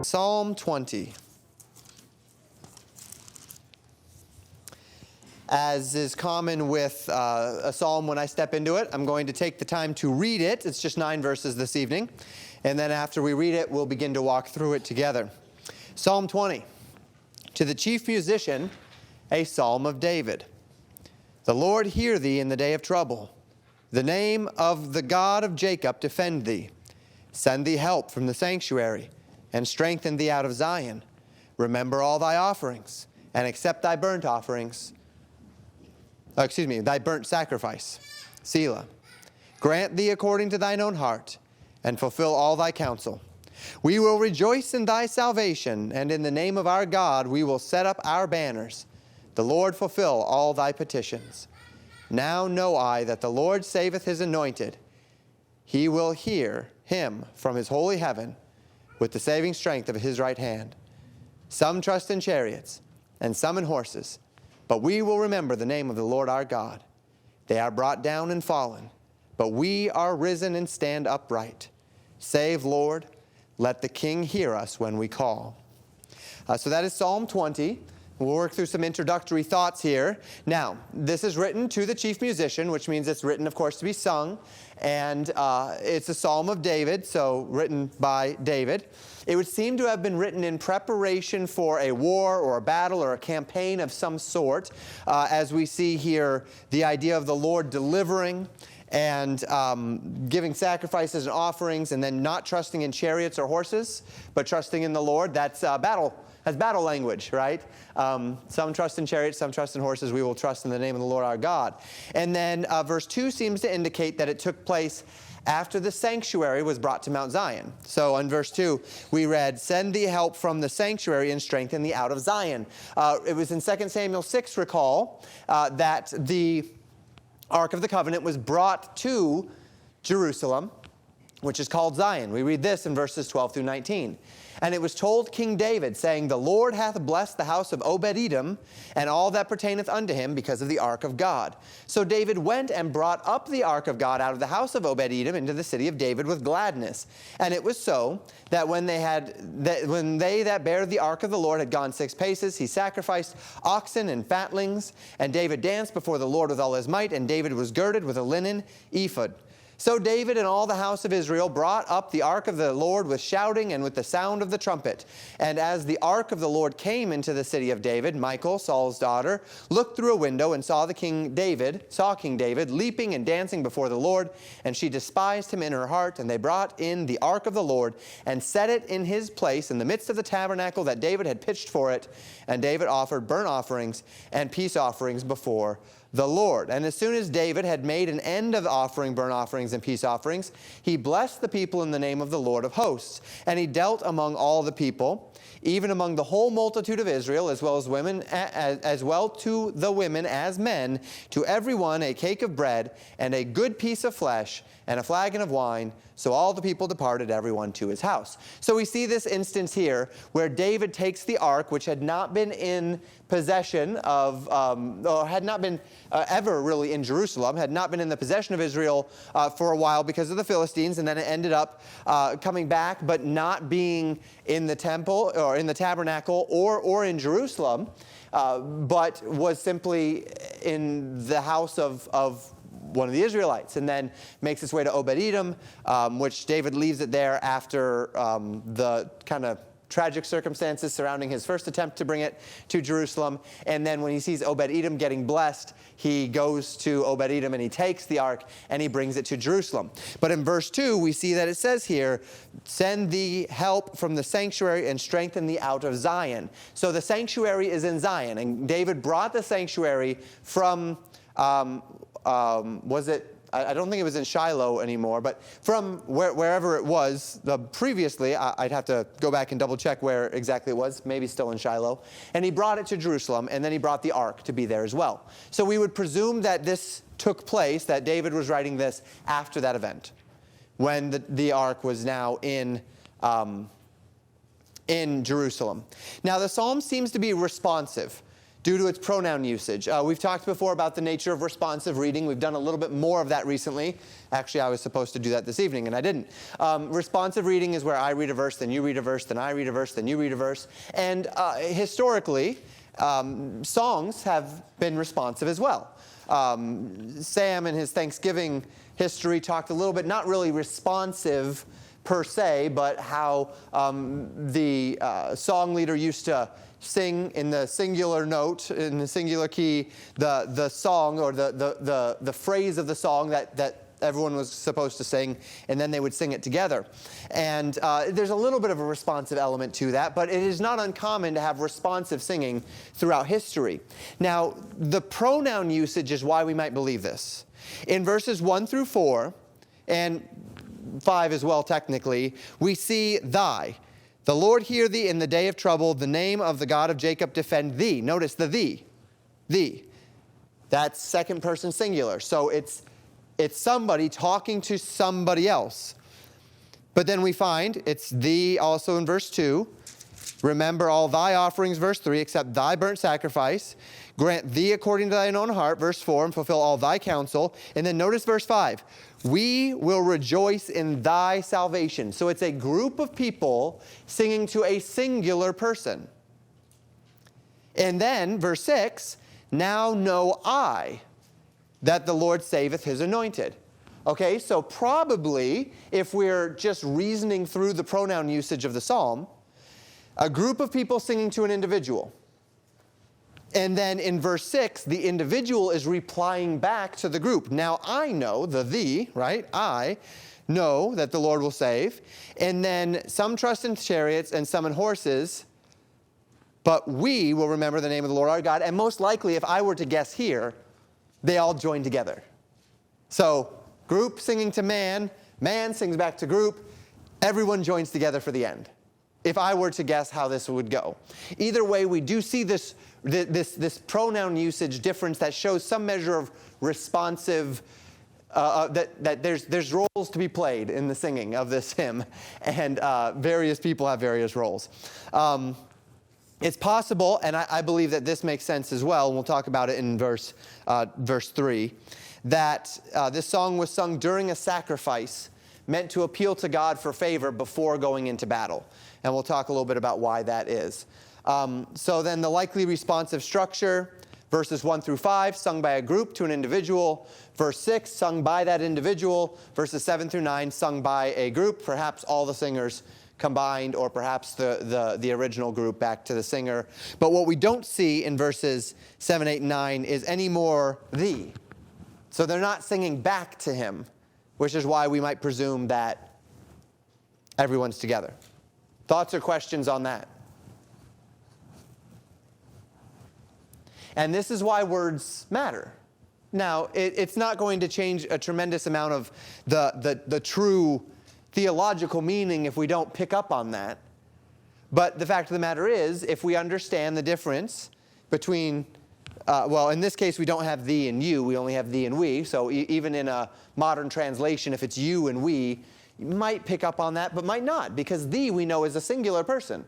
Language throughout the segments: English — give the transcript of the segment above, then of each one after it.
Psalm 20. As is common with a psalm when I step into it, I'm going to take the time to read it. It's just 9 verses this evening. And then after we read it, we'll begin to walk through it together. Psalm 20. To the chief musician, a psalm of David. The Lord hear thee in the day of trouble. The name of the God of Jacob defend thee. Send thee help from the sanctuary, and strengthen thee out of Zion. Remember all thy offerings, and accept thy burnt offerings. Thy burnt sacrifice. Selah. Grant thee according to thine own heart, and fulfill all thy counsel. We will rejoice in thy salvation, and in the name of our God we will set up our banners. The Lord fulfill all thy petitions. Now know I that the Lord saveth his anointed. He will hear him from his holy heaven with the saving strength of his right hand. Some trust in chariots, and some in horses, but we will remember the name of the Lord our God. They are brought down and fallen, but we are risen and stand upright. Save, Lord, let the King hear us when we call. So that is Psalm 20. We'll work through some introductory thoughts here. Now, this is written to the chief musician, which means it's written, of course, to be sung. And it's a psalm of David, so written by David. It would seem to have been written in preparation for a war or a battle or a campaign of some sort. As we see here, the idea of the Lord delivering and giving sacrifices and offerings, and then not trusting in chariots or horses, but trusting in the Lord. That's battle. That's battle language, right? Some trust in chariots, some trust in horses. We will trust in the name of the Lord our God. And then verse 2 seems to indicate that it took place after the sanctuary was brought to Mount Zion. So in verse 2, we read, send thee help from the sanctuary and strengthen thee out of Zion. It was in 2 Samuel 6, recall, that the Ark of the Covenant was brought to Jerusalem, which is called Zion. We read this in verses 12 through 19. And it was told King David, saying, the Lord hath blessed the house of Obed-Edom, and all that pertaineth unto him, because of the ark of God. So David went and brought up the ark of God out of the house of Obed-Edom into the city of David with gladness. And it was so that when they that bare the ark of the Lord had gone 6 paces, he sacrificed oxen and fatlings. And David danced before the Lord with all his might, and David was girded with a linen ephod. So David and all the house of Israel brought up the ark of the Lord with shouting and with the sound of the trumpet. And as the ark of the Lord came into the city of David, Michal, Saul's daughter, looked through a window and saw King David leaping and dancing before the Lord. And she despised him in her heart. And they brought in the ark of the Lord and set it in his place in the midst of the tabernacle that David had pitched for it. And David offered burnt offerings and peace offerings before the Lord. And as soon as David had made an end of offering burnt offerings and peace offerings, he blessed the people in the name of the Lord of hosts. And he dealt among all the people, even among the whole multitude of Israel, as well as women, as well to the women as men, to every one a cake of bread and a good piece of flesh and a flagon of wine. So all the people departed, everyone to his house. So we see this instance here where David takes the ark, which had not been in possession of, or had not been ever really in Jerusalem, had not been in the possession of Israel for a while because of the Philistines, and then it ended up coming back, but not being in the temple or in the tabernacle or in Jerusalem, but was simply in the house of one of the Israelites, and then makes its way to Obed-Edom, which David leaves it there after the kind of tragic circumstances surrounding his first attempt to bring it to Jerusalem. And then when he sees Obed-Edom getting blessed, he goes to Obed-Edom and he takes the ark and he brings it to Jerusalem. But in verse 2, we see that it says here, send thee help from the sanctuary and strengthen thee out of Zion. So the sanctuary is in Zion, and David brought the sanctuary from, I don't think it was in Shiloh anymore, but from wherever it was previously. I'd have to go back and double check where exactly it was, maybe still in Shiloh. And he brought it to Jerusalem, and then he brought the ark to be there as well. So we would presume that this took place, that David was writing this after that event, when the ark was now in Jerusalem. Now the psalm seems to be responsive due to its pronoun usage. We've talked before about the nature of responsive reading. We've done a little bit more of that recently. Actually, I was supposed to do that this evening, and I didn't. Responsive reading is where I read a verse, then you read a verse, then I read a verse, then you read a verse. And historically, songs have been responsive as well. Sam in his Thanksgiving history talked a little bit, not really responsive per se, but how the song leader used to sing in the singular note, in the singular key, the song or the phrase of the song that everyone was supposed to sing, and then they would sing it together. And there's a little bit of a responsive element to that, but it is not uncommon to have responsive singing throughout history. Now, the pronoun usage is why we might believe this. In verses 1 through 4, and 5 as well technically, we see thy. The Lord hear thee in the day of trouble. The name of the God of Jacob defend thee. Notice the thee. Thee. That's second person singular. So it's somebody talking to somebody else. But then we find it's thee also in verse 2. Remember all thy offerings, verse 3, except thy burnt sacrifice. Grant thee according to thine own heart, verse 4, and fulfill all thy counsel. And then notice verse 5. We will rejoice in thy salvation. So it's a group of people singing to a singular person. And then verse 6, now know I that the Lord saveth his anointed. Okay, so probably if we're just reasoning through the pronoun usage of the psalm, a group of people singing to an individual. And then in verse 6, the individual is replying back to the group. Now I know, the thee, right? I know that the Lord will save. And then some trust in chariots and some in horses, but we will remember the name of the Lord our God. And most likely, if I were to guess here, they all join together. So group singing to man, man sings back to group, everyone joins together for the end. If I were to guess how this would go. Either way, we do see this pronoun usage difference that shows some measure of responsive, that there's roles to be played in the singing of this hymn, and various people have various roles. It's possible, and I believe that this makes sense as well, and we'll talk about it in verse 3, that this song was sung during a sacrifice meant to appeal to God for favor before going into battle. And we'll talk a little bit about why that is. So then the likely responsive structure, verses 1 through 5, sung by a group to an individual. Verse 6, sung by that individual. Verses 7 through 9, sung by a group, perhaps all the singers combined, or perhaps the original group back to the singer. But what we don't see in verses 7, 8, and 9 is any more thee. So they're not singing back to him, which is why we might presume that everyone's together. Thoughts or questions on that? And this is why words matter. Now, it's not going to change a tremendous amount of the true theological meaning if we don't pick up on that. But the fact of the matter is, if we understand the difference between, well, in this case, we don't have thee and you. We only have thee and we. So even in a modern translation, if it's you and we, you might pick up on that, but might not, because thee we know is a singular person,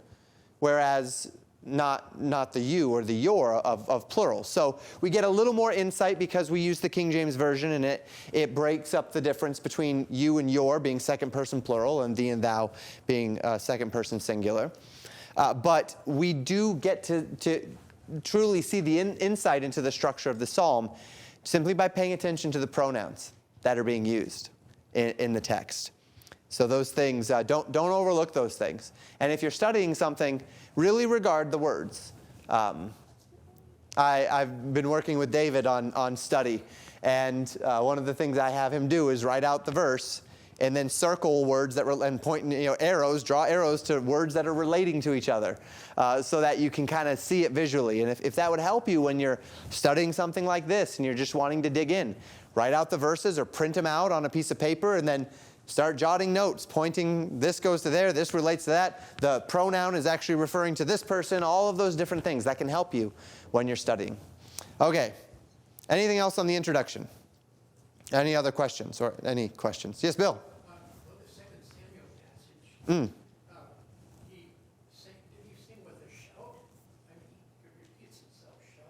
whereas not the you or the your of plural. So we get a little more insight because we use the King James Version, and it breaks up the difference between you and your being second person plural and thee and thou being second person singular. But we do get to truly see the insight into the structure of the psalm simply by paying attention to the pronouns that are being used in the text. So those things, don't overlook those things. And if you're studying something, really regard the words. I've been working with David on study, and one of the things I have him do is write out the verse and then circle words that and point, arrows, draw arrows to words that are relating to each other, so that you can kind of see it visually. And if that would help you when you're studying something like this and you're just wanting to dig in, write out the verses or print them out on a piece of paper and then start jotting notes, pointing, this goes to there, this relates to that, the pronoun is actually referring to this person, all of those different things that can help you when you're studying. Okay, anything else on the introduction? Any other questions or any questions? Yes, Bill? For the 2 Samuel passage, did he sing with a shout? I mean, he repeats himself, shout.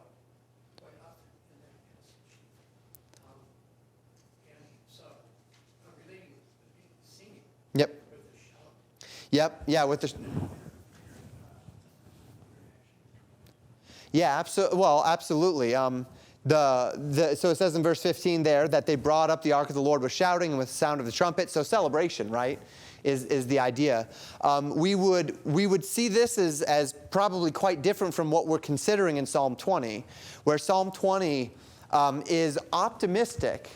Yep. Yeah. Yeah. Absolutely. So it says in verse 15 there that they brought up the ark of the Lord with shouting and with the sound of the trumpet. So celebration, right, is the idea. We would see this as probably quite different from what we're considering in Psalm 20, where Psalm 20 is optimistic,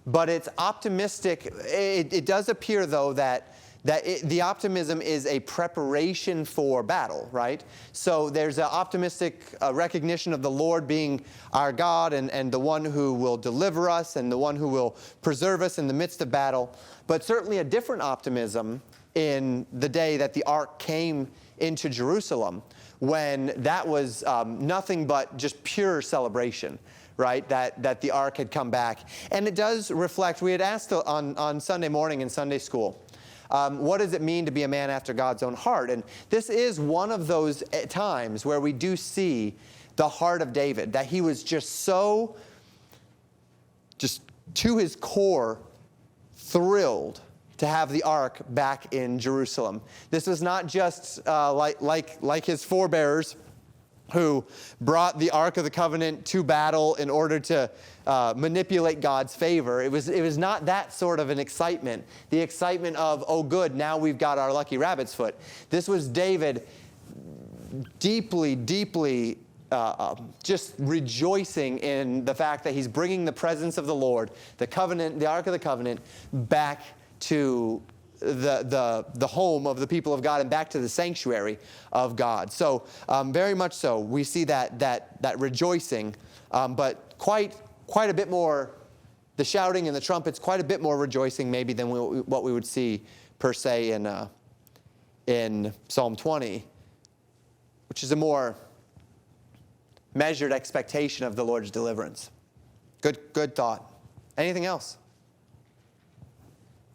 but it's optimistic. It does appear, though, that the optimism is a preparation for battle, right? So there's an optimistic recognition of the Lord being our God and the one who will deliver us and the one who will preserve us in the midst of battle. But certainly a different optimism in the day that the ark came into Jerusalem, when that was nothing but just pure celebration, right, that the ark had come back. And it does reflect, we had asked on Sunday morning in Sunday school, what does it mean to be a man after God's own heart? And this is one of those times where we do see the heart of David, that he was just so, just to his core, thrilled to have the ark back in Jerusalem. This was not just like his forebears who brought the Ark of the Covenant to battle in order to manipulate God's favor. It was not that sort of an excitement. The excitement of, oh good, now we've got our lucky rabbit's foot. This was David deeply, deeply just rejoicing in the fact that he's bringing the presence of the Lord, the covenant, the Ark of the Covenant, back to the home of the people of God and back to the sanctuary of God. So very much so, we see that rejoicing, but quite a bit more, the shouting and the trumpets, quite a bit more rejoicing maybe than what we would see per se in Psalm 20, which is a more measured expectation of the Lord's deliverance. Good thought. Anything else?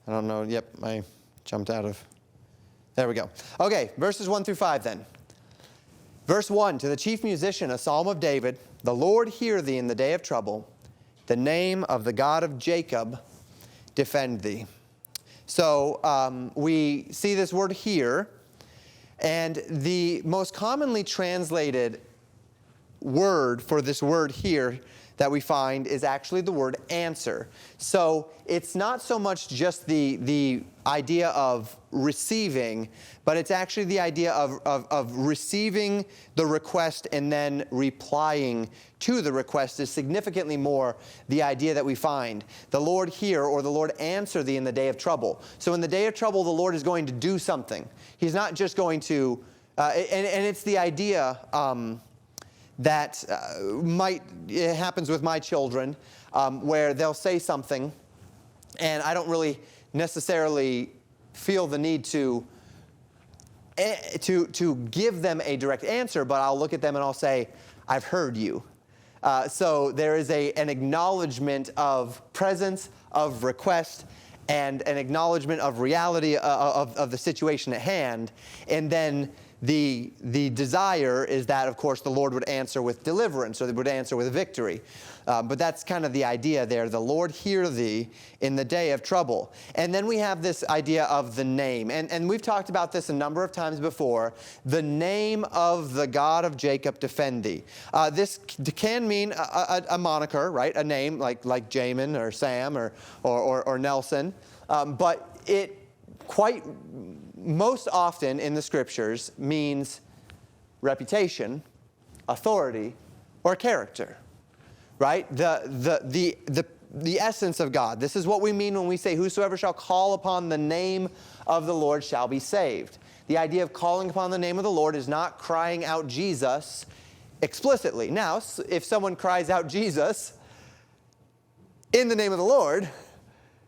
I don't know. Yep, I jumped out of. There we go. Okay, verses 1 through 5 then. Verse 1, to the chief musician, a psalm of David, the Lord hear thee in the day of trouble. The name of the God of Jacob defend thee. So we see this word here, and the most commonly translated word for this word here that we find is actually the word answer. So it's not so much just the idea of receiving, but it's actually the idea of receiving the request and then replying to the request is significantly more the idea that we find. The Lord hear, or the Lord answer thee in the day of trouble. So in the day of trouble, the Lord is going to do something. He's not just going to, and it's the idea that it happens with my children, where they'll say something, and I don't really necessarily feel the need to give them a direct answer, but I'll look at them and I'll say, I've heard you. So there is an acknowledgement of presence, of request, and an acknowledgement of reality of the situation at hand, and then the desire is that, of course, the Lord would answer with deliverance, or they would answer with victory. But that's kind of the idea there. The Lord hear thee in the day of trouble. And then we have this idea of the name. And we've talked about this a number of times before. The name of the God of Jacob defend thee. This can mean a moniker, right? A name like Jamen or Sam or Nelson. But it quite most often in the scriptures means reputation, authority, or character, right? The essence of God. This is what we mean when we say, whosoever shall call upon the name of the Lord shall be saved. The idea of calling upon the name of the Lord is not crying out Jesus explicitly. Now, if someone cries out Jesus in the name of the Lord,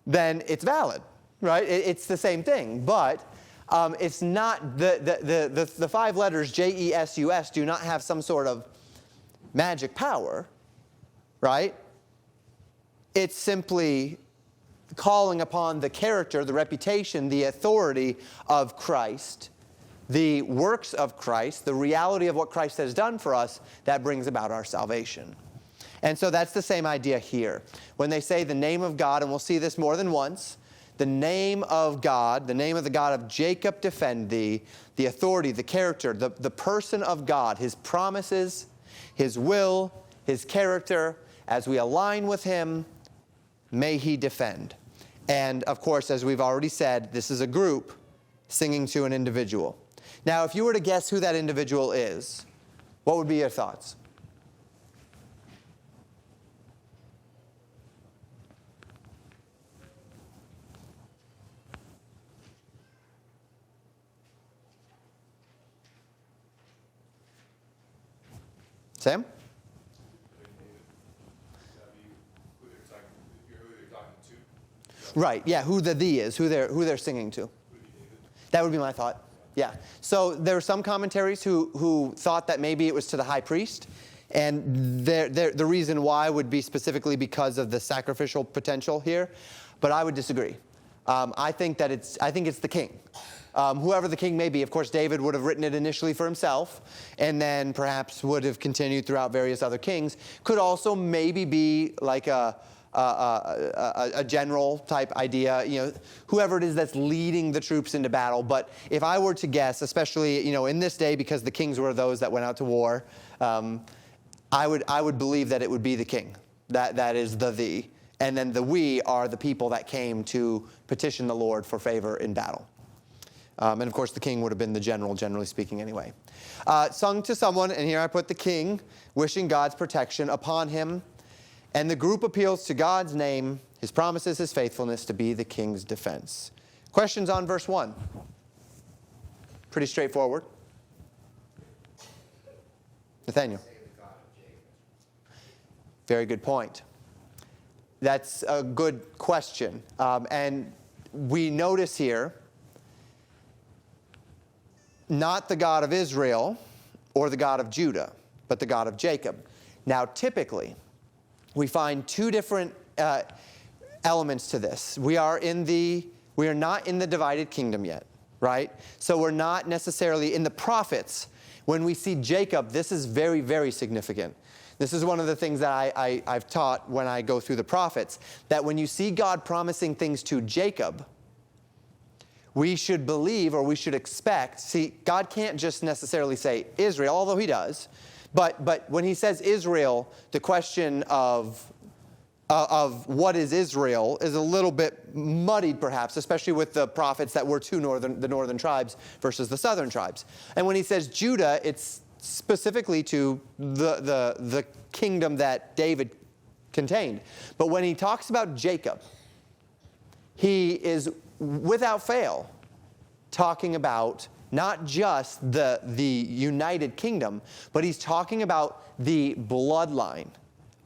then it's valid, right? It's the same thing, but it's not the 5 letters JESUS do not have some sort of magic power, right? It's simply calling upon the character, the reputation, the authority of Christ, the works of Christ, the reality of what Christ has done for us that brings about our salvation. And so that's the same idea here. When they say the name of God, and we'll see this more than once, the name of God, the name of the God of Jacob defend thee, the authority, the character, the person of God, his promises, his will, his character, as we align with him, may he defend. And of course, as we've already said, this is a group singing to an individual. Now, if you were to guess who that individual is, what would be your thoughts? Sam? Right, yeah, who the thee is, who they're singing to. That would be my thought, yeah. So there were some commentaries who thought that maybe it was to the high priest, and the reason why would be specifically because of the sacrificial potential here, but I would disagree. I think it's the king. Whoever the king may be. Of course, David would have written it initially for himself, and then perhaps would have continued throughout various other kings. Could also maybe be like a general type idea, whoever it is that's leading the troops into battle. But if I were to guess, especially, in this day, because the kings were those that went out to war, I would believe that it would be the king. That is the thee. And then the we are the people that came to petition the Lord for favor in battle. And of course, the king would have been the general, generally speaking, anyway. Sung to someone, and here I put the king, wishing God's protection upon him. And the group appeals to God's name, his promises, his faithfulness to be the king's defense. Questions on verse 1? Pretty straightforward. Nathaniel? Very good point. That's a good question. And we notice here, not the God of Israel or the God of Judah, but the God of Jacob. Now, typically, we find two different elements to this. We are not in the divided kingdom yet, right? So we're not necessarily in the prophets. When we see Jacob, this is very, very significant. This is one of the things that I've taught when I go through the prophets, that when you see God promising things to Jacob, we should believe, or we should expect. See, God can't just necessarily say Israel, although he does. But when he says Israel, the question of what is Israel is a little bit muddied, perhaps, especially with the prophets that were to the northern tribes versus the southern tribes. And when he says Judah, it's specifically to the kingdom that David contained. But when he talks about Jacob, he is without fail talking about not just the united kingdom, but he's talking about the bloodline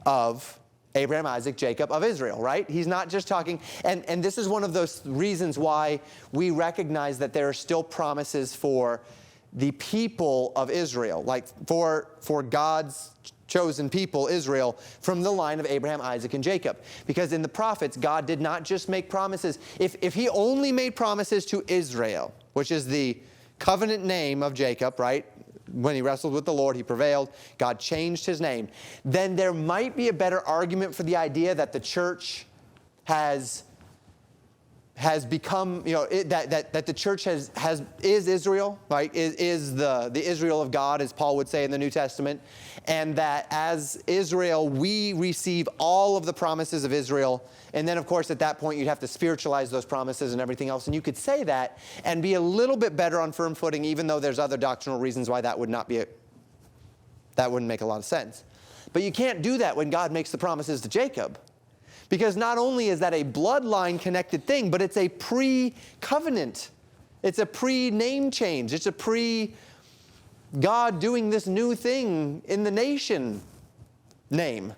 of Abraham, Isaac, Jacob, of Israel, right? He's not just talking, and this is one of those reasons why we recognize that there are still promises for the people of Israel, like for God's chosen people, Israel, from the line of Abraham, Isaac, and Jacob. Because in the prophets, God did not just make promises. If he only made promises to Israel, which is the covenant name of Jacob, right? When he wrestled with the Lord, he prevailed. God changed his name. Then there might be a better argument for the idea that the church has become, that the church is Israel, right? Is the Israel of God, as Paul would say in the New Testament, and that as Israel, we receive all of the promises of Israel. And then, of course, at that point, you'd have to spiritualize those promises and everything else. And you could say that and be a little bit better on firm footing, even though there's other doctrinal reasons why that wouldn't make a lot of sense. But you can't do that when God makes the promises to Jacob. Because not only is that a bloodline connected thing, but it's a pre-covenant. It's a pre-name change. It's a pre-God doing this new thing in the nation name.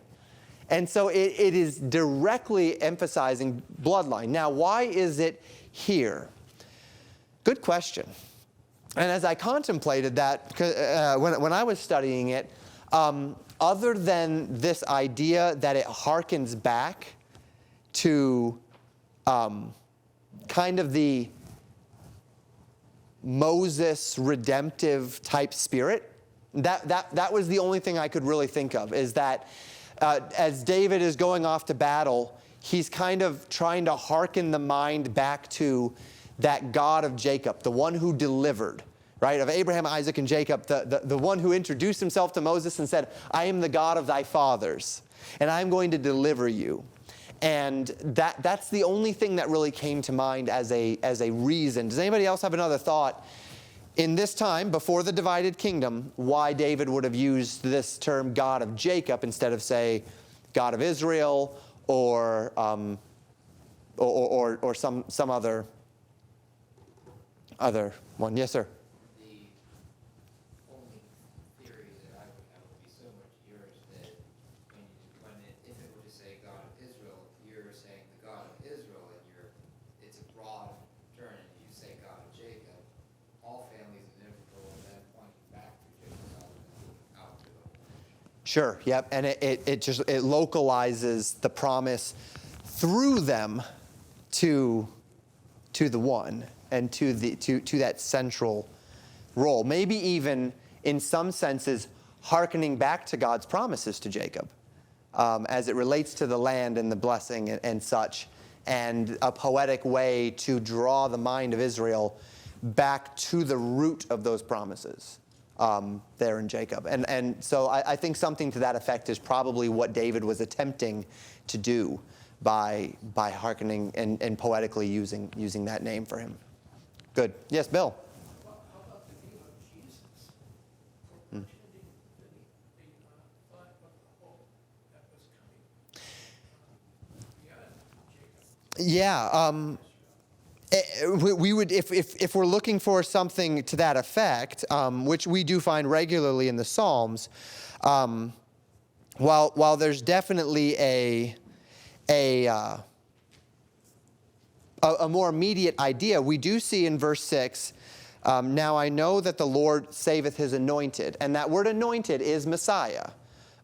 And so it is directly emphasizing bloodline. Now, why is it here? Good question. And as I contemplated that, when I was studying it, other than this idea that it harkens back to kind of the Moses redemptive type spirit, that was the only thing I could really think of, is that as David is going off to battle, he's kind of trying to hearken the mind back to that God of Jacob, the one who delivered, right? Of Abraham, Isaac, and Jacob, the one who introduced himself to Moses and said, I am the God of thy fathers, and I'm going to deliver you. And that's the only thing that really came to mind as a reason. Does anybody else have another thought in this time, before the divided kingdom, why David would have used this term God of Jacob instead of, say, God of Israel or some other one? Yes, sir. The only theory that I would have would be similar to yours, that if it were to say God of Israel, you're saying the God of Israel, and it's a broad term, and you say God of Jacob, all families in Israel will then point back to Jacob out to them. Sure, yep, and it localizes the promise through them to the one and to that central role. Maybe even in some senses hearkening back to God's promises to Jacob as it relates to the land and the blessing and such, and a poetic way to draw the mind of Israel back to the root of those promises there in Jacob. And so I think something to that effect is probably what David was attempting to do by hearkening and poetically using that name for him. Good. Yes, Bill. How about the name of Jesus? Portending the thought of the hope that was coming beyond Jacob. Yeah. We would, if we're looking for something to that effect, which we do find regularly in the Psalms, while there's definitely a more immediate idea, we do see in verse 6, now I know that the Lord saveth his anointed. And that word anointed is Messiah.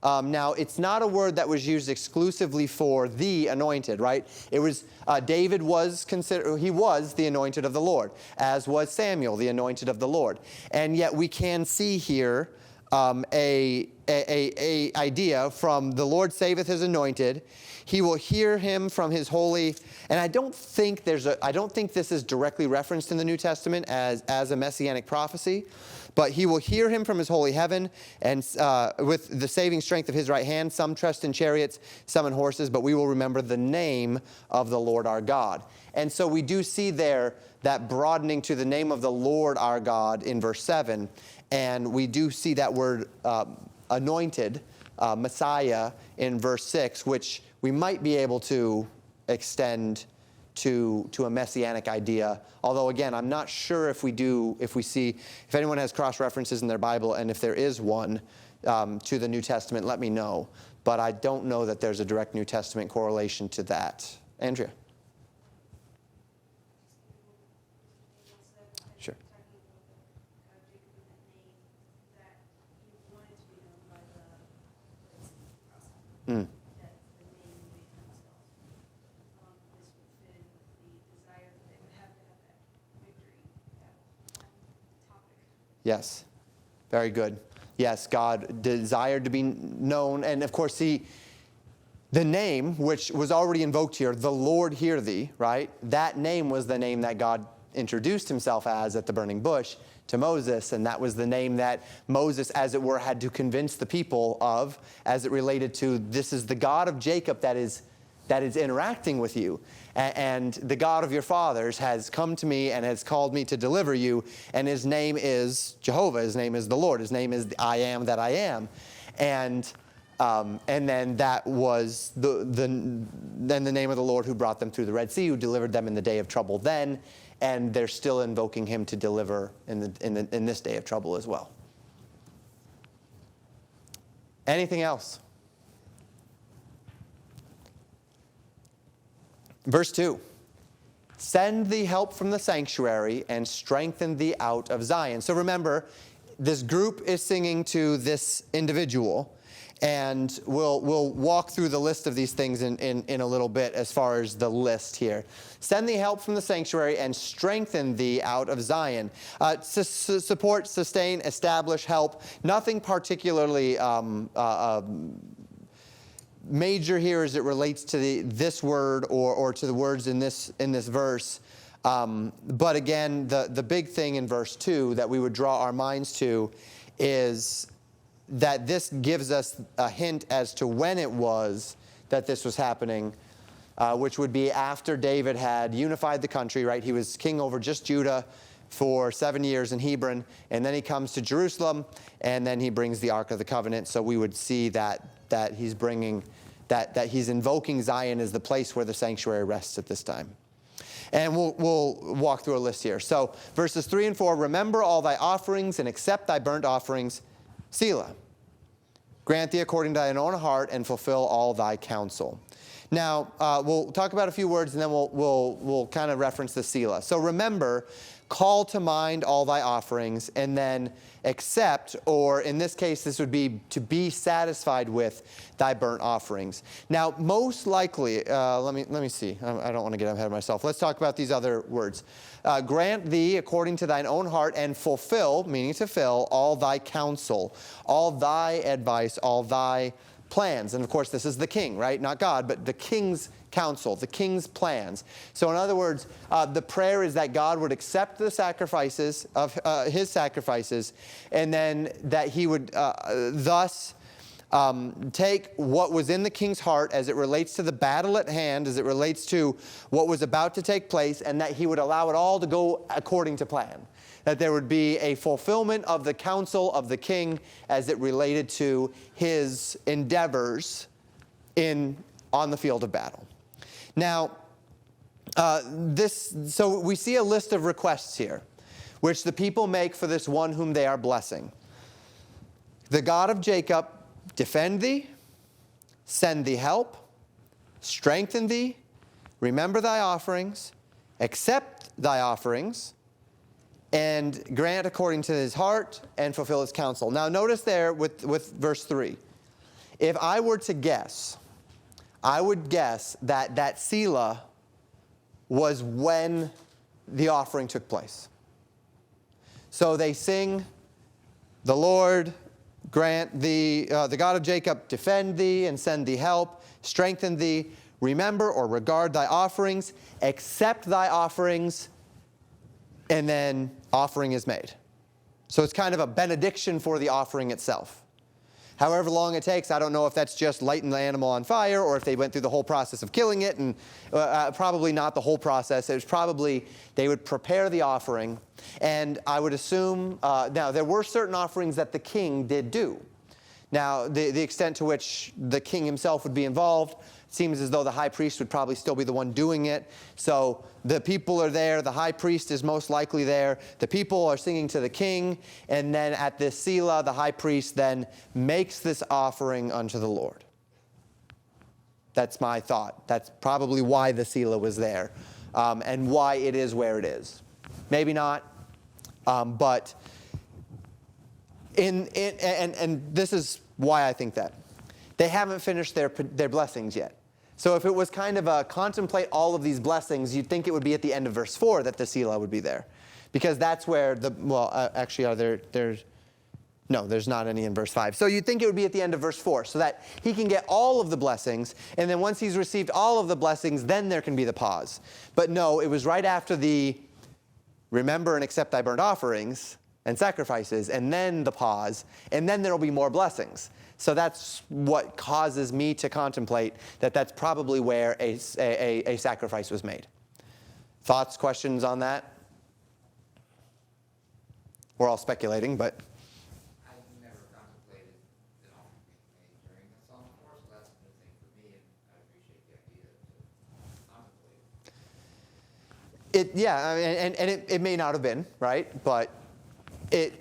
Now, it's not a word that was used exclusively for the anointed, right? It was, David was considered, he was the anointed of the Lord, as was Samuel, the anointed of the Lord. And yet we can see here a idea from the Lord saveth his anointed. He will hear him from his holy, and I don't think this is directly referenced in the New Testament as a messianic prophecy, but he will hear him from his holy heaven, and with the saving strength of his right hand. Some trust in chariots, some in horses, but we will remember the name of the Lord our God. And so we do see there that broadening to the name of the Lord our God in verse 7, and we do see that word anointed, Messiah, in verse 6, which we might be able to extend to a messianic idea. Although, again, I'm not sure if anyone has cross-references in their Bible, and if there is one to the New Testament, let me know. But I don't know that there's a direct New Testament correlation to that. Andrea? Sure. Mm. Yes, very good. Yes, God desired to be known. And of course, the name, which was already invoked here, the Lord hear thee, right? That name was the name that God introduced himself as at the burning bush to Moses. And that was the name that Moses, as it were, had to convince the people of, as it related to, this is the God of Jacob that is interacting with you. And the God of your fathers has come to me and has called me to deliver you. And his name is Jehovah. His name is the Lord. His name is the I am that I am. And then that was then the name of the Lord who brought them through the Red Sea, who delivered them in the day of trouble then. And they're still invoking him to deliver in this day of trouble as well. Anything else? Verse 2, send thee help from the sanctuary and strengthen thee out of Zion. So remember, this group is singing to this individual, and we'll walk through the list of these things in a little bit as far as the list here. Send thee help from the sanctuary and strengthen thee out of Zion. Support, sustain, establish, help. Nothing particularly major here as it relates to this word or to the words in this verse. But again, the big thing in verse 2 that we would draw our minds to is that this gives us a hint as to when it was that this was happening, which would be after David had unified the country, right? He was king over just Judah for 7 years in Hebron, and then he comes to Jerusalem, and then he brings the Ark of the Covenant. So we would see that he's bringing, that he's invoking Zion as the place where the sanctuary rests at this time. And we'll walk through a list here. So verses 3 and 4, remember all thy offerings and accept thy burnt offerings, Selah. Grant thee according to thine own heart and fulfill all thy counsel. Now, we'll talk about a few words and then we'll kind of reference the Selah. So remember, call to mind all thy offerings, and then accept, or in this case, this would be to be satisfied with thy burnt offerings. Now, most likely, let me see. I don't want to get ahead of myself. Let's talk about these other words. Grant thee according to thine own heart and fulfill, meaning to fill, all thy counsel, all thy advice, all thy plans. And of course, this is the king, right? Not God, but the king's counsel, the king's plans. So in other words, the prayer is that God would accept the sacrifices of his sacrifices, and then that he would thus take what was in the king's heart as it relates to the battle at hand, as it relates to what was about to take place, and that he would allow it all to go according to plan. That there would be a fulfillment of the counsel of the king as it related to his endeavors on the field of battle. Now, so we see a list of requests here, which the people make for this one whom they are blessing. The God of Jacob, defend thee, send thee help, strengthen thee, remember thy offerings, accept thy offerings, and grant according to his heart and fulfill his counsel. Now notice there with verse 3. If I were to guess, I would guess that Selah was when the offering took place. So they sing, the Lord grant thee, the God of Jacob defend thee and send thee help, strengthen thee, remember or regard thy offerings, accept thy offerings, and then offering is made. So it's kind of a benediction for the offering itself. However long it takes, I don't know if that's just lighting the animal on fire or if they went through the whole process of killing it, and probably not the whole process. It was probably they would prepare the offering, and I would assume, now there were certain offerings that the king did do. Now, the extent to which the king himself would be involved, seems as though the high priest would probably still be the one doing it. So the people are there. The high priest is most likely there. The people are singing to the king. And then at this Selah, the high priest then makes this offering unto the Lord. That's my thought. That's probably why the Selah was there, and why it is where it is. Maybe not, but and this is why I think that. They haven't finished their blessings yet. So if it was kind of a contemplate all of these blessings, you'd think it would be at the end of verse 4 that the Selah would be there. Because that's where actually are there's no, there's not any in verse 5. So you'd think it would be at the end of verse 4 so that he can get all of the blessings, and then once he's received all of the blessings, then there can be the pause. But no, it was right after the remember and accept thy burnt offerings and sacrifices, and then the pause, and then there will be more blessings. So that's what causes me to contemplate that that's probably where a sacrifice was made. Thoughts, questions on that? We're all speculating, but... I've never contemplated an offering being made during the Psalm 4, so that's a new thing for me, and I appreciate the idea to contemplate. It may not have been, right? But it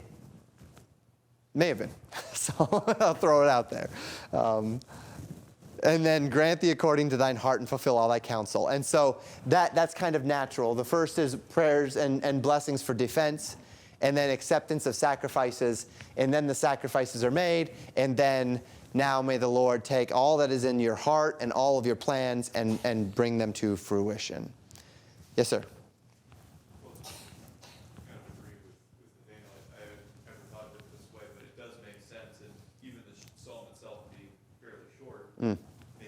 may have been. So I'll throw it out there. And then grant thee according to thine heart and fulfill all thy counsel. And so that's kind of natural. The first is prayers and blessings for defense, and then acceptance of sacrifices, and then the sacrifices are made, and then now may the Lord take all that is in your heart and all of your plans and bring them to fruition. Yes, sir. Maybe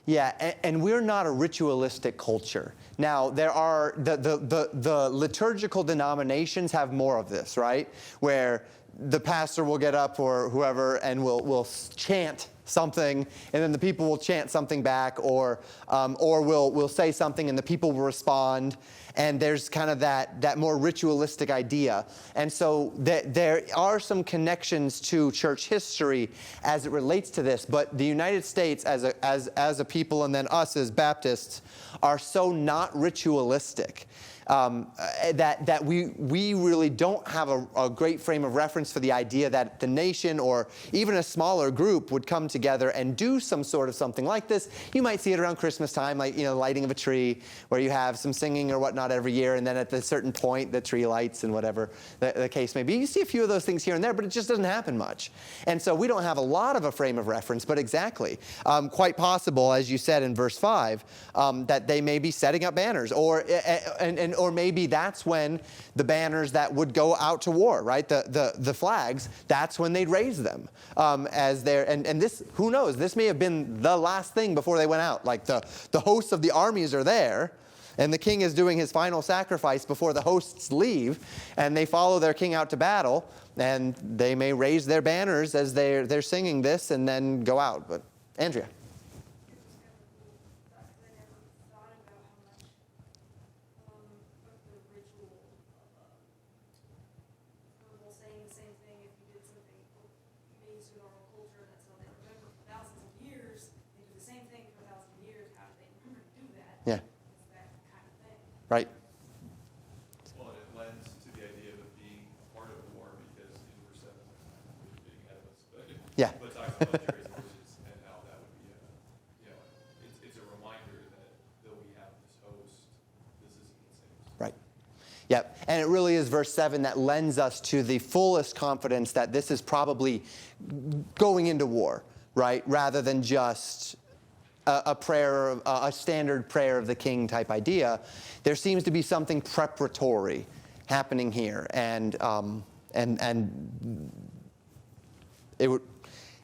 Yeah, and we're not a ritualistic culture. Now, there are, the liturgical denominations have more of this, right? Where the pastor will get up or whoever and will chant something, and then the people will chant something back, or we'll say something and the people will respond. And there's kind of that more ritualistic idea. And so there are some connections to church history as it relates to this. But the United States as a people, and then us as Baptists, are so not ritualistic. That we really don't have a great frame of reference for the idea that the nation or even a smaller group would come together and do some sort of something like this. You might see it around Christmas time, like, lighting of a tree, where you have some singing or whatnot every year, and then at a certain point the tree lights and whatever the case may be. You see a few of those things here and there, but it just doesn't happen much. And so we don't have a lot of a frame of reference, but exactly, quite possible, as you said in verse 5, that they may be setting up banners, or maybe that's when the banners that would go out to war, right? The flags, that's when they'd raise them as their, and this, who knows, this may have been the last thing before they went out. Like the hosts of the armies are there, and the king is doing his final sacrifice before the hosts leave, and they follow their king out to battle, and they may raise their banners as they're singing this and then go out. But Andrea. Yeah. Right. Well, it lends to the idea of it being part of the war, because in verse 7, we're being ahead of us, Yeah. but talks about Jerry's horses and how that would be it's a reminder that though we have this host, this isn't the same. Right. Yep. And it really is verse 7 that lends us to the fullest confidence that this is probably going into war, right? Rather than just a prayer, a standard prayer of the king type idea. There seems to be something preparatory happening here, and it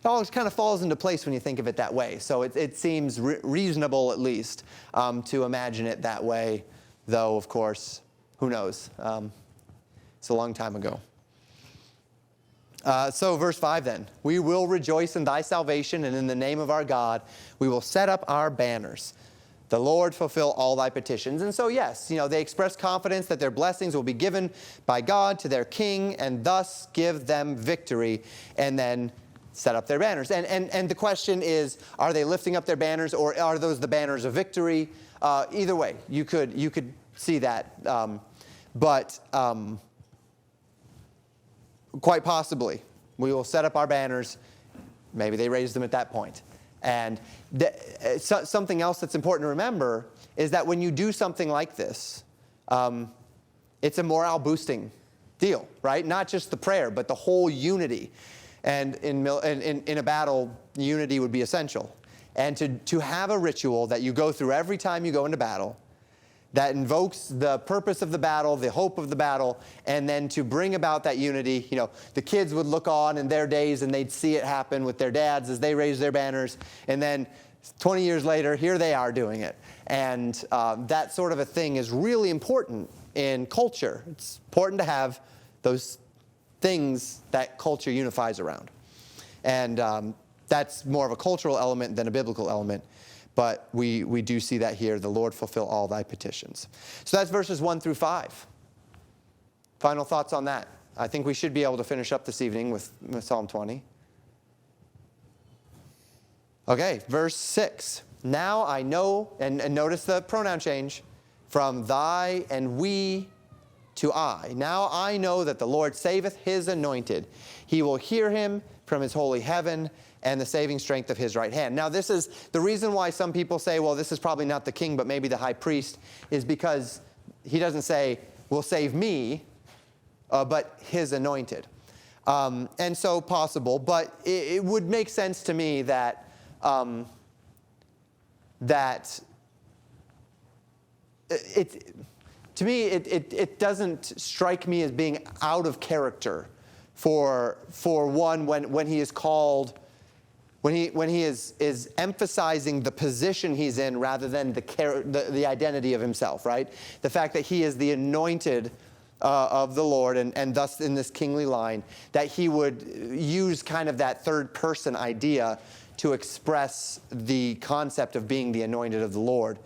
always kind of falls into place when you think of it that way. So it seems reasonable, at least, to imagine it that way. Though, of course, who knows? It's a long time ago. So verse 5 then, we will rejoice in thy salvation, and in the name of our God we will set up our banners. The Lord fulfill all thy petitions. And so yes, they express confidence that their blessings will be given by God to their king, and thus give them victory, and then set up their banners. And the question is, are they lifting up their banners, or are those the banners of victory? Either way, you could see that. But quite possibly, we will set up our banners. Maybe they raise them at that point. And something else that's important to remember is that when you do something like this, it's a morale-boosting deal, right? Not just the prayer, but the whole unity. And in a battle, unity would be essential. And to have a ritual that you go through every time you go into battle, that invokes the purpose of the battle, the hope of the battle, and then to bring about that unity. The kids would look on in their days and they'd see it happen with their dads as they raised their banners, and then 20 years later, here they are doing it. And that sort of a thing is really important in culture. It's important to have those things that culture unifies around. And that's more of a cultural element than a biblical element. But we do see that here. The Lord fulfill all thy petitions. So that's verses 1 through 5. Final thoughts on that? I think we should be able to finish up this evening with Psalm 20. Okay, verse 6. Now I know, and notice the pronoun change, from thy and we to I. Now I know that the Lord saveth his anointed. He will hear him from his holy heaven, and the saving strength of his right hand. Now this is the reason why some people say, well, this is probably not the king, but maybe the high priest, is because he doesn't say, will save me, but his anointed. And so possible, but it would make sense to me that it doesn't strike me as being out of character for one when he is called when he is emphasizing the position he's in rather than the identity of himself, right? The fact that he is the anointed of the Lord, and thus in this kingly line, that he would use kind of that third person idea to express the concept of being the anointed of the Lord,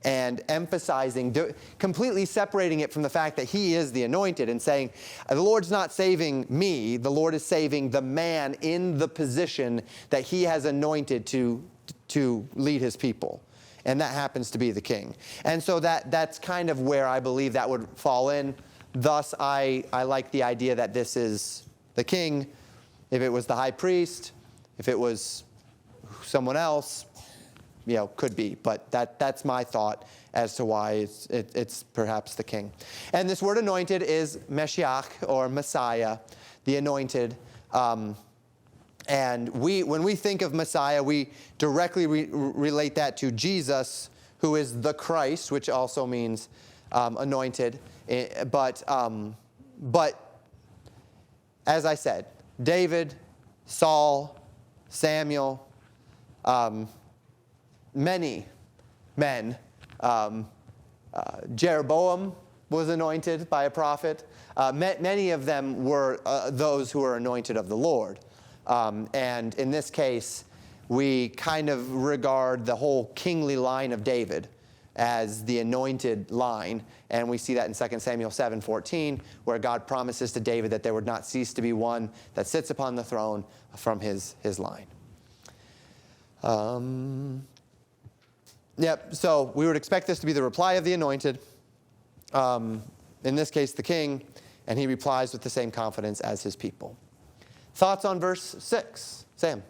and emphasizing, completely separating it from the fact that he is the anointed and saying, the Lord's not saving me, the Lord is saving the man in the position that he has anointed to lead his people. And that happens to be the king. And so that's kind of where I believe that would fall in. Thus, I like the idea that this is the king. If it was the high priest, if it was someone else, could be. But that's my thought as to why it's perhaps the king. And this word anointed is Meshiach, or Messiah, the anointed. And when we think of Messiah, we directly relate that to Jesus, who is the Christ, which also means anointed. But as I said, David, Saul, Samuel, many men. Jeroboam was anointed by a prophet. Many of them were those who were anointed of the Lord. And in this case, we kind of regard the whole kingly line of David as the anointed line. And we see that in 2 Samuel 7:14, where God promises to David that there would not cease to be one that sits upon the throne from his line. Yep, so we would expect this to be the reply of the anointed, in this case the king, and he replies with the same confidence as his people. Thoughts on verse 6? Sam?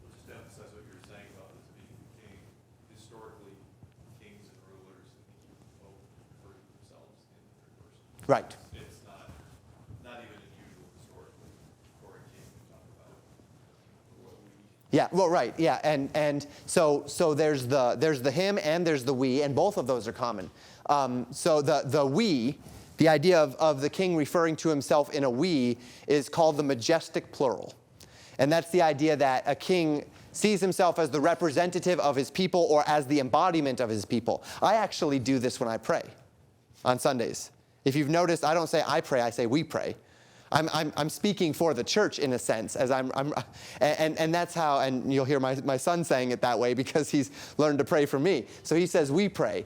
Well, just to emphasize what you were saying about this being the king, historically, kings and rulers both refer to themselves in the third person. Right. It's not even unusual historically for a king to talk about what we. Yeah, well, right, yeah, and so there's the him and there's the we, and both of those are common. So the we, the idea of the king referring to himself in a we, is called the majestic plural. And that's the idea that a king sees himself as the representative of his people or as the embodiment of his people. I actually do this when I pray on Sundays. If you've noticed, I don't say I pray, I say we pray. I'm speaking for the church in a sense, as and that's how, and you'll hear my son saying it that way because he's learned to pray for me. So he says we pray,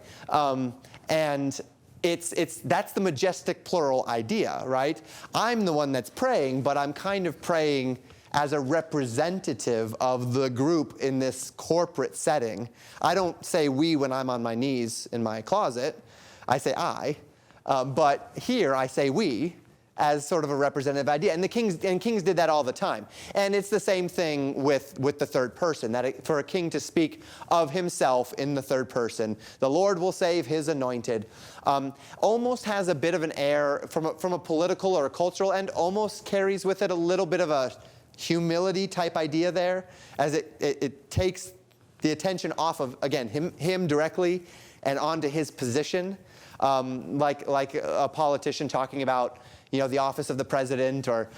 and that's the majestic plural idea, right? I'm the one that's praying, but I'm kind of praying as a representative of the group in this corporate setting. I don't say we when I'm on my knees in my closet. I say I, but here I say we, as sort of a representative idea. And kings did that all the time. And it's the same thing with the third person, that for a king to speak of himself in the third person, the Lord will save his anointed, almost has a bit of an air from a political or a cultural end, almost carries with it a little bit of a humility type idea there, as it takes the attention off of, again, him directly and onto his position, like a politician talking about the office of the president, or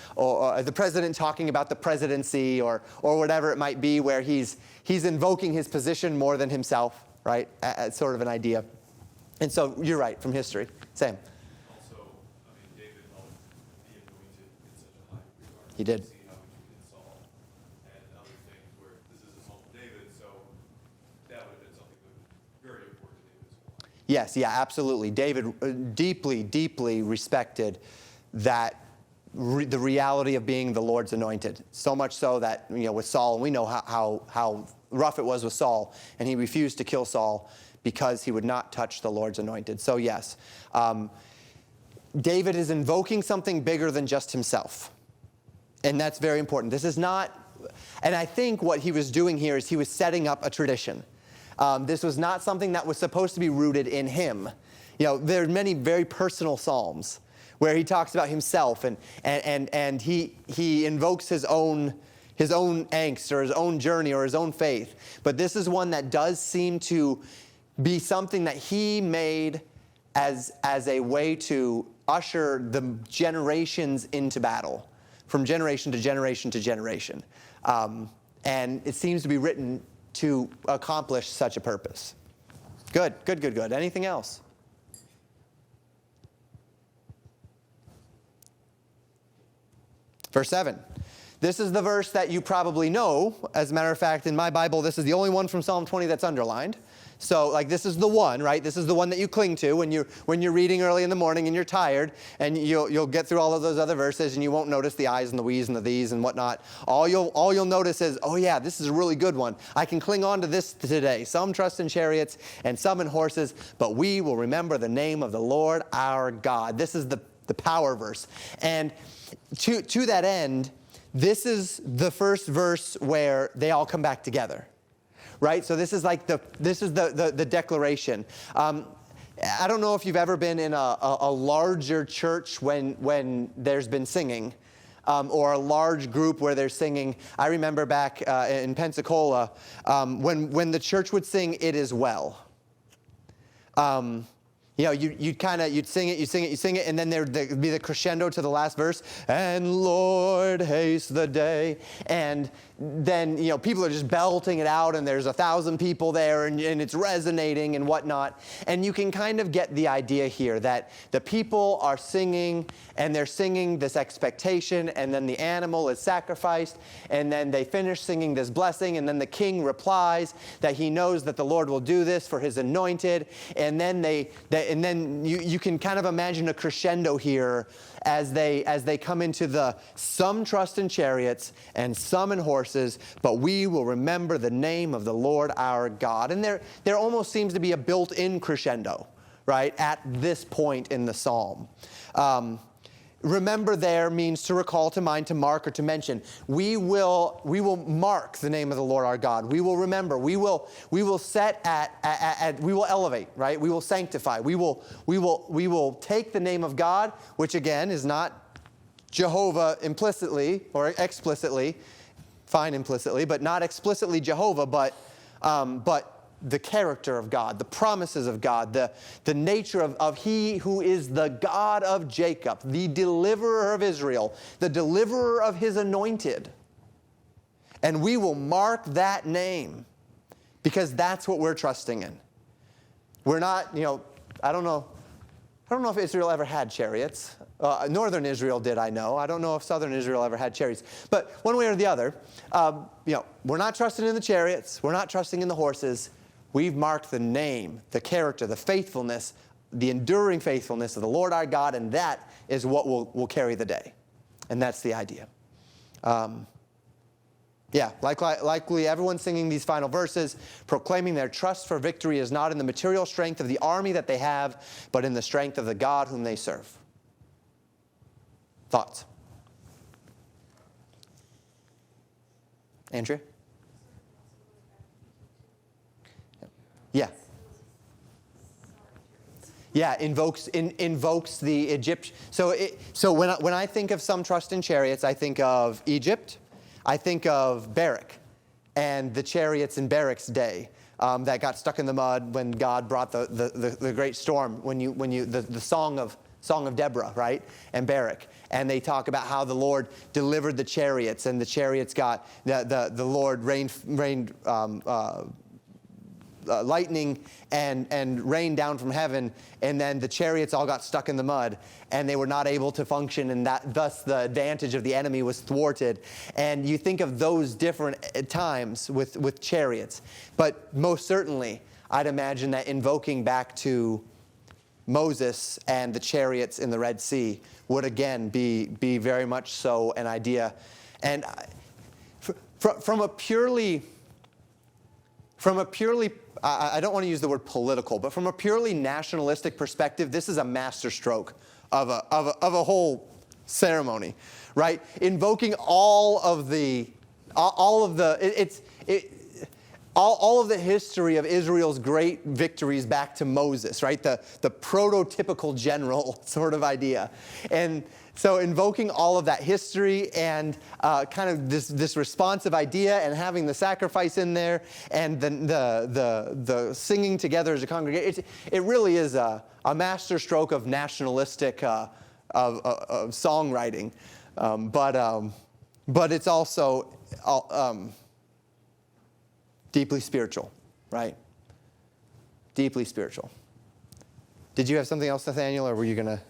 the president talking about the presidency, or whatever it might be, where he's invoking his position more than himself, right? As sort of an idea. And so you're right, from history. Sam? Also, David held the anointed in such a high regard. He did. See how he treated Saul and other things where this is a Psalm of David, so that would have been something that was very important to David as well. Yes, yeah, absolutely. David deeply, deeply respected that the reality of being the Lord's anointed. So much so that, with Saul, and we know how rough it was with Saul, and he refused to kill Saul because he would not touch the Lord's anointed. So yes, David is invoking something bigger than just himself. And that's very important. This is not, and I think what he was doing here is he was setting up a tradition. This was not something that was supposed to be rooted in him. There are many very personal psalms where he talks about himself and he invokes his own angst or his own journey or his own faith. But this is one that does seem to be something that he made as a way to usher the generations into battle, from generation to generation to generation. And it seems to be written to accomplish such a purpose. Good. Anything else? Verse 7. This is the verse that you probably know. As a matter of fact, in my Bible, this is the only one from Psalm 20 that's underlined. So, like, this is the one, right? This is the one that you cling to when you're reading early in the morning and you're tired, and you'll get through all of those other verses, and you won't notice the I's and the we's and the these and whatnot. All you'll notice is, oh yeah, this is a really good one. I can cling on to this today. Some trust in chariots and some in horses, but we will remember the name of the Lord our God. This is the power verse. And to that end, this is the first verse where they all come back together. Right? So this is like the declaration. I don't know if you've ever been in a larger church when there's been singing, or a large group where they're singing. I remember back in Pensacola, when the church would sing "It Is Well." You'd sing it, and then there'd be the crescendo to the last verse. And Lord, haste the day. And then, people are just belting it out, and there's 1,000 people there, and it's resonating and whatnot. And you can kind of get the idea here that the people are singing, and they're singing this expectation, and then the animal is sacrificed, and then they finish singing this blessing, and then the king replies that he knows that the Lord will do this for his anointed, and then you can kind of imagine a crescendo here as they come into the some trust in chariots and some in horses, but we will remember the name of the Lord our God. And there almost seems to be a built-in crescendo, right, at this point in the psalm. Remember there means to recall, to mind, to mark, or to mention. We will mark the name of the Lord our God. We will remember. We will set we will elevate, right? We will sanctify. We will take the name of God, which again is not Jehovah implicitly or explicitly, fine implicitly, but not explicitly Jehovah, but the character of God, the promises of God, the nature of He who is the God of Jacob, the deliverer of Israel, the deliverer of His anointed. And we will mark that name because that's what we're trusting in. We're not, I don't know if Israel ever had chariots. Northern Israel did, I know. I don't know if southern Israel ever had chariots. But one way or the other, we're not trusting in the chariots. We're not trusting in the horses. We've marked the name, the character, the faithfulness, the enduring faithfulness of the Lord our God, and that is what will carry the day. And that's the idea. Likely everyone's singing these final verses, proclaiming their trust for victory is not in the material strength of the army that they have, but in the strength of the God whom they serve. Thoughts? Andrea? Yeah. Yeah, invokes the Egyptian. So when I think of some trust in chariots, I think of Egypt. I think of Barak and the chariots in Barak's day that got stuck in the mud when God brought the great storm. The song of Deborah, right? And Barak. And they talk about how the Lord delivered the chariots, and the chariots got the Lord rained lightning and rain down from heaven, and then the chariots all got stuck in the mud, and they were not able to function, and thus the advantage of the enemy was thwarted. And you think of those different times with chariots. But most certainly, I'd imagine that invoking back to Moses and the chariots in the Red Sea would again be very much so an idea. And from a purely I don't want to use the word political, but from a purely nationalistic perspective, this is a masterstroke of a whole ceremony, right? Invoking all of the history of Israel's great victories back to Moses, right? The prototypical general sort of idea. And so invoking all of that history and kind of this responsive idea, and having the sacrifice in there, and the singing together as a congregation, it really is a masterstroke of nationalistic of songwriting. But it's also Deeply spiritual, right? Deeply spiritual. Did you have something else, Nathaniel, or were you going to?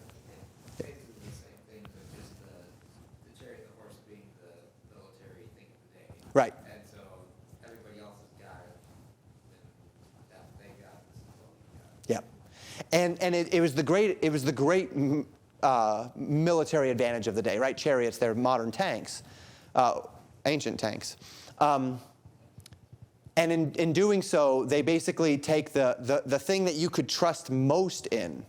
Basically the same thing, but just the chariot and the horse being the military thing of the day. Right. And so everybody else has got it, and that they got this is what we got. Yep. And it was the great military advantage of the day, right? Chariots, they're modern tanks, ancient tanks. And in doing so, they basically take the thing that you could trust most in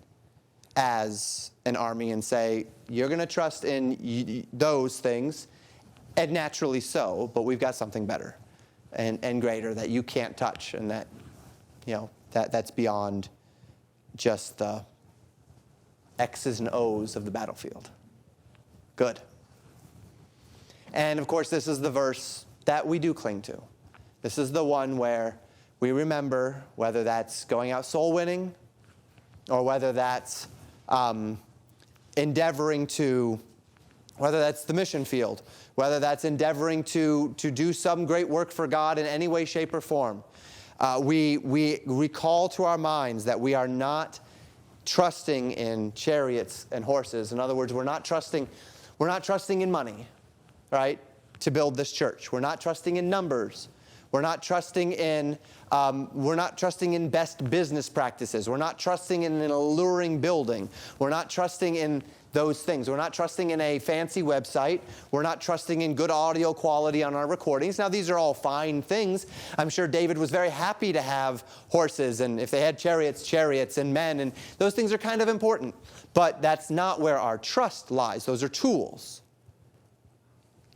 as an army and say, you're going to trust in those things, and naturally so, but we've got something better and greater that you can't touch, and that, that's beyond just the X's and O's of the battlefield. Good. And of course, this is the verse that we do cling to. This is the one where we remember, whether that's going out soul winning or whether that's endeavoring to, whether that's the mission field, whether that's endeavoring to do some great work for God in any way, shape, or form. We recall to our minds that we are not trusting in chariots and horses. In other words, we're not trusting in money, right, to build this church. We're not trusting in numbers. We're not trusting in best business practices. We're not trusting in an alluring building. We're not trusting in those things. We're not trusting in a fancy website. We're not trusting in good audio quality on our recordings. Now, these are all fine things. I'm sure David was very happy to have horses, and if they had chariots and men, and those things are kind of important. But that's not where our trust lies. Those are tools.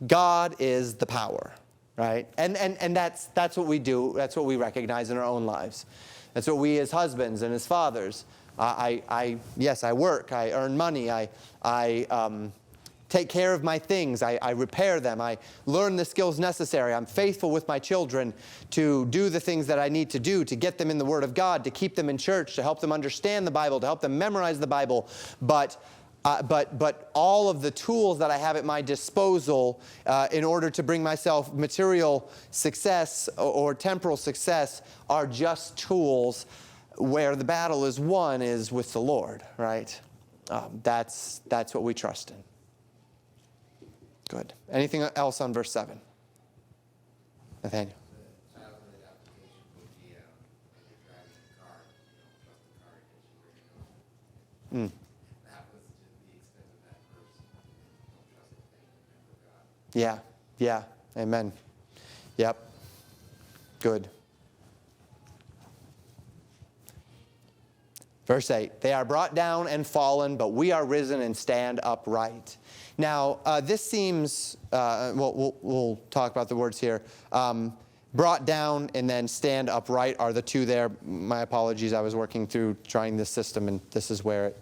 God is the power. Right? And that's what we do. That's what we recognize in our own lives. That's what we as husbands and as fathers. Yes, I work. I earn money. I take care of my things. I repair them. I learn the skills necessary. I'm faithful with my children to do the things that I need to do to get them in the Word of God, to keep them in church, to help them understand the Bible, to help them memorize the Bible. But all of the tools that I have at my disposal in order to bring myself material success or temporal success are just tools where the battle is won is with the Lord, right? That's what we trust in. Good. Anything else on verse 7? Nathaniel? The childhood application would be when you're driving a car, you don't trust the car because you already know. That was just the extent of that verse. Don't trust the thing and never God. Yeah. Amen. Yep. Good. Verse 8, they are brought down and fallen, but we are risen and stand upright. Now, this seems, we'll talk about the words here. Brought down and then stand upright are the two there. My apologies, I was working through trying this system, and this is where it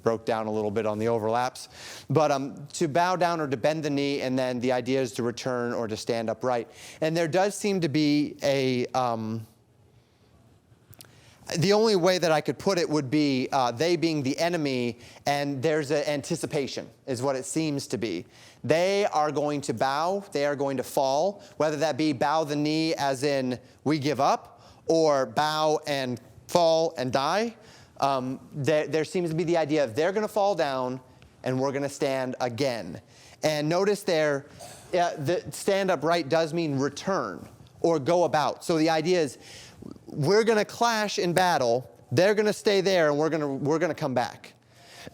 broke down a little bit on the overlaps. But to bow down or to bend the knee, and then the idea is to return or to stand upright. And there does seem to be the only way that I could put it would be they being the enemy, and there's an anticipation, is what it seems to be. They are going to bow, they are going to fall, whether that be bow the knee as in we give up, or bow and fall and die. There seems to be the idea of they're going to fall down, and we're going to stand again. And notice there, the stand upright does mean return or go about. So the idea is, we're going to clash in battle, they're going to stay there, and we're going to come back.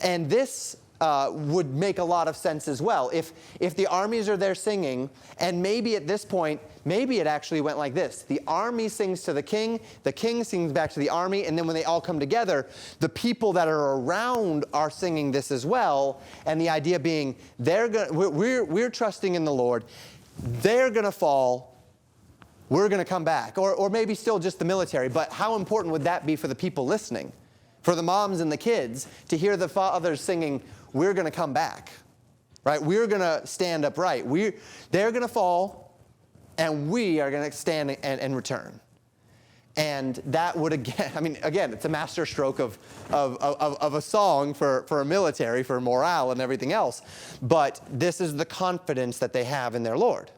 And this would make a lot of sense as well. If the armies are there singing, and maybe at this point, maybe it actually went like this. The army sings to the king sings back to the army, and then when they all come together, the people that are around are singing this as well. And the idea being, we're trusting in the Lord, they're going to fall, we're going to come back. Or maybe still just the military. But how important would that be for the people listening? For the moms and the kids to hear the fathers singing, we're going to come back. Right? We're going to stand upright. They're going to fall, and we are going to stand and return. And that would, again, it's a master stroke of a song for a military, for morale and everything else. But this is the confidence that they have in their Lord.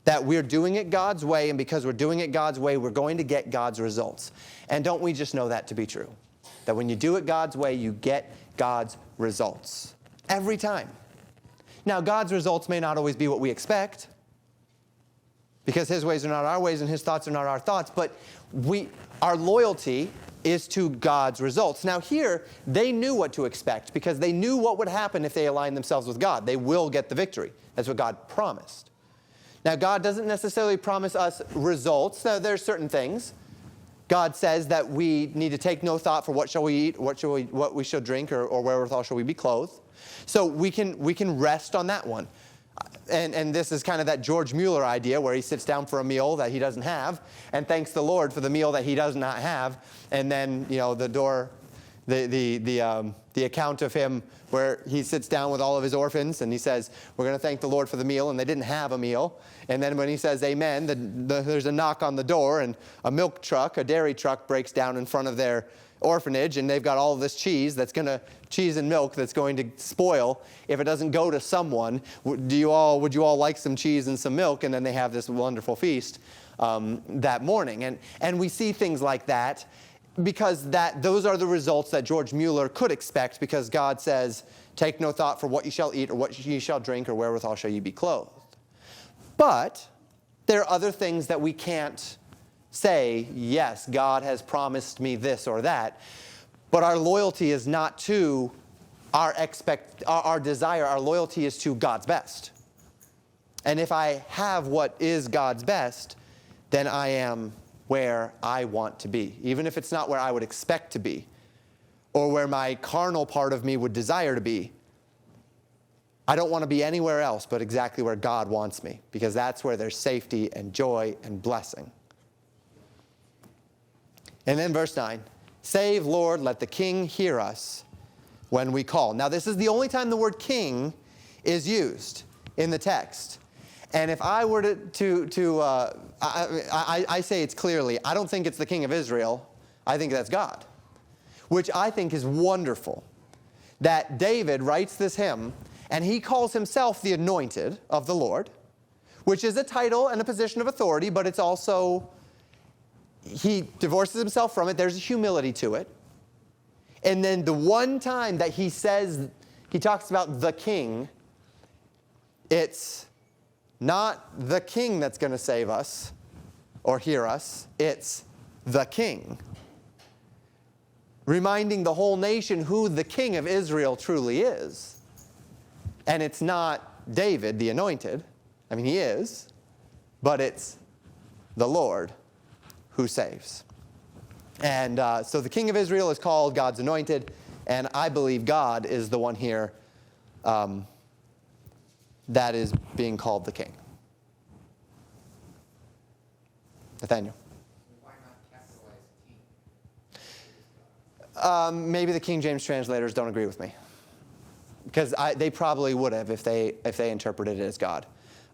that we're doing it God's way, and because we're doing it God's way, we're going to get God's results. And don't we just know that to be true? That when you do it God's way, you get God's results. Every time. Now, God's results may not always be what we expect, because His ways are not our ways and His thoughts are not our thoughts, but our loyalty is to God's results. Now here, they knew what to expect because they knew what would happen if they aligned themselves with God. They will get the victory. That's what God promised. Now God doesn't necessarily promise us results. Now there's certain things. God says that we need to take no thought for what shall we eat, what we shall drink, or wherewithal shall we be clothed. So we can rest on that one. And this is kind of that George Mueller idea where he sits down for a meal that he doesn't have and thanks the Lord for the meal that he does not have. And then, the account of him where he sits down with all of his orphans and he says, we're going to thank the Lord for the meal, and they didn't have a meal. And then when he says amen, there's a knock on the door, and a dairy truck breaks down in front of their orphanage, and they've got all of this cheese and milk that's going to spoil if it doesn't go to someone. Would you all like some cheese and some milk? And then they have this wonderful feast that morning. And we see things like that because those are the results that George Mueller could expect, because God says, take no thought for what you shall eat or what ye shall drink or wherewithal shall ye be clothed. But there are other things that we can't say, yes, God has promised me this or that, but our loyalty is not to our desire. Our loyalty is to God's best. And if I have what is God's best, then I am where I want to be, even if it's not where I would expect to be or where my carnal part of me would desire to be. I don't want to be anywhere else but exactly where God wants me, because that's where there's safety and joy and blessing. And then verse 9, save, Lord, let the king hear us when we call. Now this is the only time the word king is used in the text. And if I were I say it's clearly, I don't think it's the king of Israel. I think that's God, which I think is wonderful. That David writes this hymn, and he calls himself the anointed of the Lord, which is a title and a position of authority, but it's also, he divorces himself from it. There's a humility to it. And then the one time that he talks about the king, it's not the king that's going to save us or hear us. It's the king. Reminding the whole nation who the king of Israel truly is. And it's not David, the anointed. I mean, he is. But it's the Lord who saves. And so the king of Israel is called God's anointed, and I believe God is the one here that is being called the king. Nathaniel? Why not capitalize king? Maybe the King James translators don't agree with me, because they probably would have if they interpreted it as God.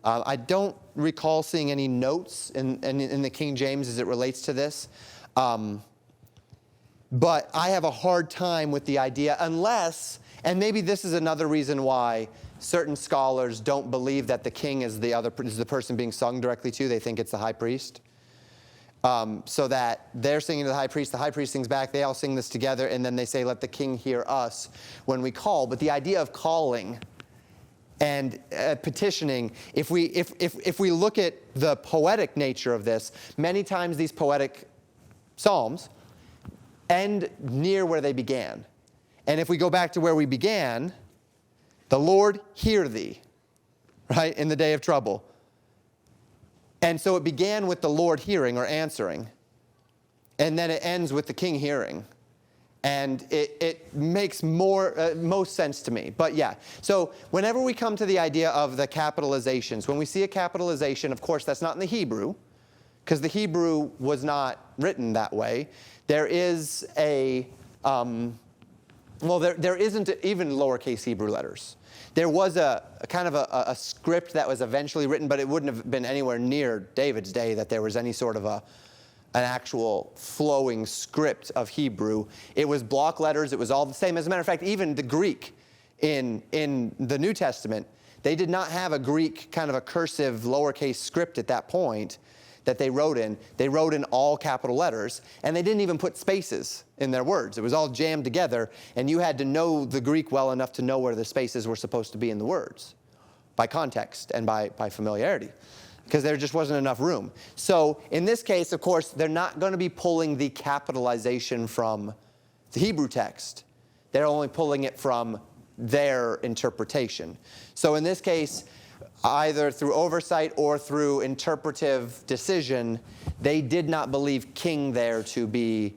I don't recall seeing any notes in the King James as it relates to this. But I have a hard time with the idea unless, and maybe this is another reason why certain scholars don't believe that the king is the person being sung directly to. They think it's the high priest. So that they're singing to the high priest sings back, they all sing this together, and then they say, let the king hear us when we call. But the idea of calling and petitioning, if we look at the poetic nature of this, many times these poetic psalms end near where they began. And if we go back to where we began, the Lord hear thee, right, in the day of trouble. And so it began with the Lord hearing or answering. And then it ends with the king hearing. And it makes most sense to me. But yeah, so whenever we come to the idea of the capitalizations, when we see a capitalization, of course, that's not in the Hebrew, because the Hebrew was not written that way. There is there isn't even lowercase Hebrew letters. There was a kind of a script that was eventually written, but it wouldn't have been anywhere near David's day that there was any sort of an actual flowing script of Hebrew. It was block letters. It was all the same. As a matter of fact, even the Greek in the New Testament, they did not have a Greek kind of a cursive lowercase script at that point that they wrote in. They wrote in all capital letters, and they didn't even put spaces in their words. It was all jammed together, and you had to know the Greek well enough to know where the spaces were supposed to be in the words by context and by familiarity, because there just wasn't enough room. So in this case, of course, they're not going to be pulling the capitalization from the Hebrew text. They're only pulling it from their interpretation. So in this case, either through oversight or through interpretive decision, they did not believe king there to be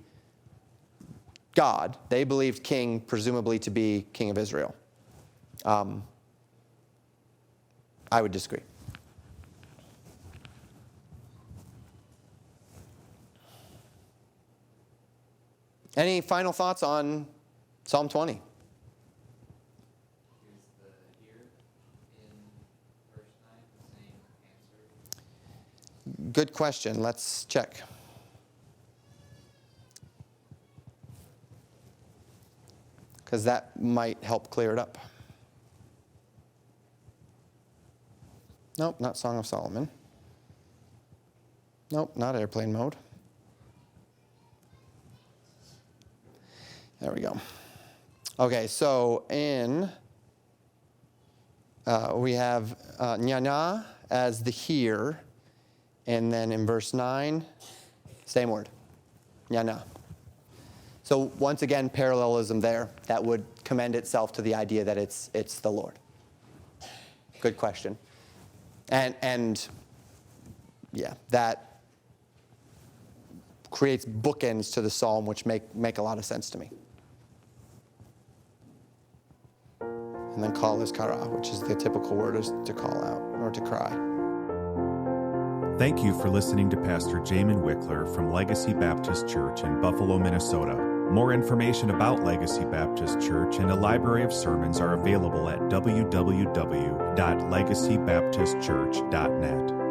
God. They believed king presumably to be king of Israel. I would disagree. Any final thoughts on Psalm 20? Is the here in verse 9 the same answer? Good question. Let's check. Because that might help clear it up. Nope, not Song of Solomon. Nope, not airplane mode. There we go. Okay, so in, we have nyana as the here, and then in verse 9, same word, nyana. So once again, parallelism there. That would commend itself to the idea that it's the Lord. Good question. And yeah, that creates bookends to the psalm, which make a lot of sense to me. And then call is kara, which is the typical word is to call out or to cry. Thank you for listening to Pastor Jamen Wikler from Legacy Baptist Church in Buffalo, Minnesota. More information about Legacy Baptist Church and a library of sermons are available at www.legacybaptistchurch.net.